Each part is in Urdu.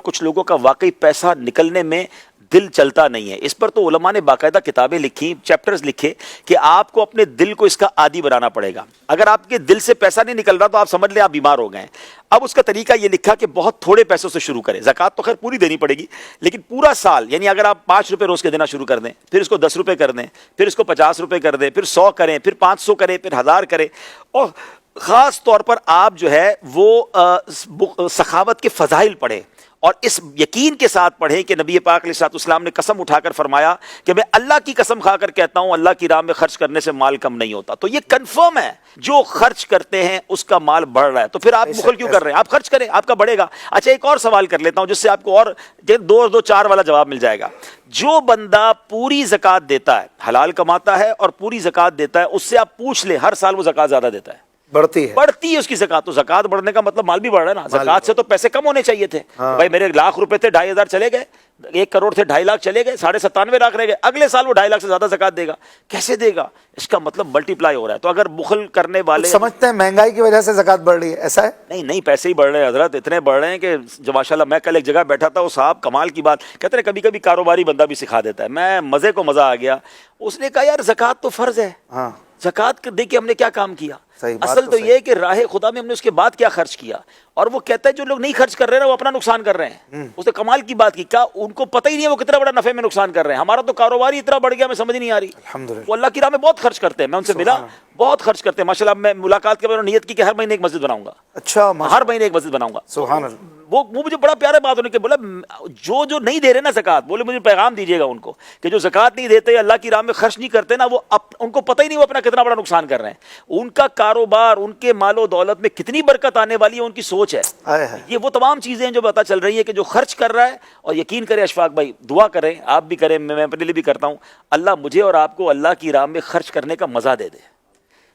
کچھ لوگوں کا واقعی پیسہ نکلنے میں دل چلتا نہیں ہے. اس پر تو علماء نے باقاعدہ کتابیں لکھی, چیپٹرز لکھے کہ آپ کو اپنے دل کو اس کا عادی بنانا پڑے گا. اگر آپ کے دل سے پیسہ نہیں نکل رہا تو آپ سمجھ لیں آپ بیمار ہو گئے ہیں. اب اس کا طریقہ یہ لکھا کہ بہت تھوڑے پیسوں سے شروع کریں. زکوٰۃ تو خیر پوری دینی پڑے گی, لیکن پورا سال, یعنی اگر آپ 5 روپے روز کے دینا شروع کر دیں, پھر اس کو 10 روپے کر دیں, پھر اس کو 50 روپے کر دیں, پھر 100 کریں, پھر 500 کریں, پھر 1000 کریں, اور خاص طور پر آپ جو ہے وہ سخاوت کے فضائل پڑھیں اور اس یقین کے ساتھ پڑھیں کہ نبی پاک علیہ الصلوۃ والسلام نے قسم اٹھا کر فرمایا کہ میں اللہ کی قسم کھا کر کہتا ہوں اللہ کی راہ میں خرچ کرنے سے مال کم نہیں ہوتا. تو یہ کنفرم ہے, جو خرچ کرتے ہیں اس کا مال بڑھ رہا ہے. تو پھر آپ بخل کیوں کر رہے ہیں؟ آپ خرچ کریں, آپ کا بڑھے گا. اچھا ایک اور سوال کر لیتا ہوں جس سے آپ کو اور 2-4 والا جواب مل جائے گا. جو بندہ پوری زکوٰۃ دیتا ہے, حلال کماتا ہے اور پوری زکوٰۃ دیتا ہے, اس سے آپ پوچھ لیں ہر سال وہ زکوٰۃ زیادہ دیتا ہے, بڑھتی ہے اس کی زکوٰۃ. تو زکوٰۃ بڑھنے کا مطلب مال بھی بڑھ رہا ہے نا. زکوٰۃ سے تو پیسے کم ہونے چاہیے تھے. بھائی میرے 1,00,000 روپے تھے, 2,500 چلے گئے, 1 کروڑ تھے 2.5 لاکھ چلے گئے, 97.5 لاکھ رہ گئے. اگلے سال وہ 2.5 لاکھ سے زیادہ زکوٰۃ دے گا. کیسے دے گا؟ اس کا مطلب ملٹی پلائی ہو رہا ہے. تو اگر بخل کرنے والے سمجھتے ہیں مہنگائی کی وجہ سے زکوٰۃ بڑھ رہی ہے, ایسا ہے؟ نہیں, پیسے ہی بڑھ رہے ہیں حضرت, اتنے بڑھ رہے ہیں کہ جو ماشاءاللہ. میں کل ایک جگہ بیٹھا تھا, وہ صاحب کمال کی بات کہتے ہیں, کبھی کبھی کاروباری بندہ بھی سکھا دیتا ہے. میں مزے کو مزہ آ گیا. اس نے کہا یار زکوٰۃ تو فرض ہے, زکوٰۃ دیکھیں ہم نے کیا کام کیا. اصل تو یہ ہے کہ راہ خدا میں ہم نے اس کے بعد کیا خرچ کیا. اور وہ کہتا ہے جو لوگ نہیں خرچ کر رہے ہیں وہ اپنا نقصان کر رہے ہیں. اس نے کمال کی بات کی, کیا ان کو پتہ ہی نہیں ہے وہ کتنا بڑا نفع میں نقصان کر رہے ہیں. ہمارا تو کاروبار ہی اتنا بڑھ گیا, ہمیں سمجھ نہیں آ رہی. وہ اللہ کی راہ میں بہت خرچ کرتے ہیں. میں ان سے ملا, بہت خرچ کرتے ہیں ماشاءاللہ. میں ملاقات کے بعد نیت کی کہ ہر مہینے ایک مسجد بناؤں گا. اچھا, ہر مہینے ایک مسجد بناؤں گا. سبحان اللہ. وہ مجھے بڑا پیارا بات ہونے کے بولا, جو نہیں دے رہے نا زکوٰۃ, بولے مجھے پیغام دیجیے گا ان کو کہ جو زکوٰۃ نہیں دیتے, اللہ کی راہ میں خرچ نہیں کرتے نا, وہ ان کو پتہ ہی نہیں وہ اپنا کتنا بڑا نقصان کر رہے ہیں. ان کا کاروبار, ان کے مال و دولت میں کتنی برکت آنے والی ہے, ان کی سوچ ہے. یہ وہ تمام چیزیں ہیں جو پتہ چل رہی ہے کہ جو خرچ کر رہا ہے. اور یقین کریں اشفاق بھائی, دعا کریں, آپ بھی کریں, میں اپنے لیے بھی کرتا ہوں, اللہ مجھے اور آپ کو اللہ کی راہ میں خرچ کرنے کا مزہ دے دے.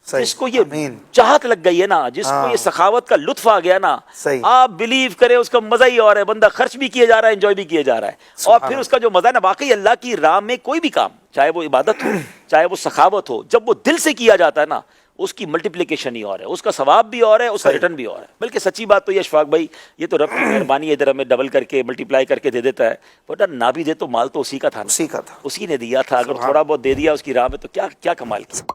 جس کو یہ چاہت لگ گئی ہے نا, جس کو یہ سخاوت کا لطف آ گیا نا, آپ بلیو کریں اس کا مزہ ہی اور ہے. بندہ خرچ بھی کیے جا رہا ہے, انجوائے بھی کیے جا رہا ہے. اور پھر اس کا جو مزہ ہے نا, واقعی اللہ کی راہ میں کوئی بھی کام, چاہے وہ عبادت ہو, چاہے وہ سخاوت ہو, جب وہ دل سے کیا جاتا ہے نا, اس کی ملٹیپلیکیشن ہی اور ہے, اس کا ثواب بھی اور ہے, اس کا ریٹرن بھی اور ہے. بلکہ سچی بات تو یہ اشفاق بھائی, یہ تو رب کی مہربانی ہے, ادھر ہمیں ڈبل کر کے ملٹیپلائی کر کے دے دیتا ہے. بٹ نہ بھی دے تو مال تو اسی کا تھا, اسی نے دیا تھا. اگر تھوڑا بہت دے دیا اس کی راہ میں تو کیا کمال کیا.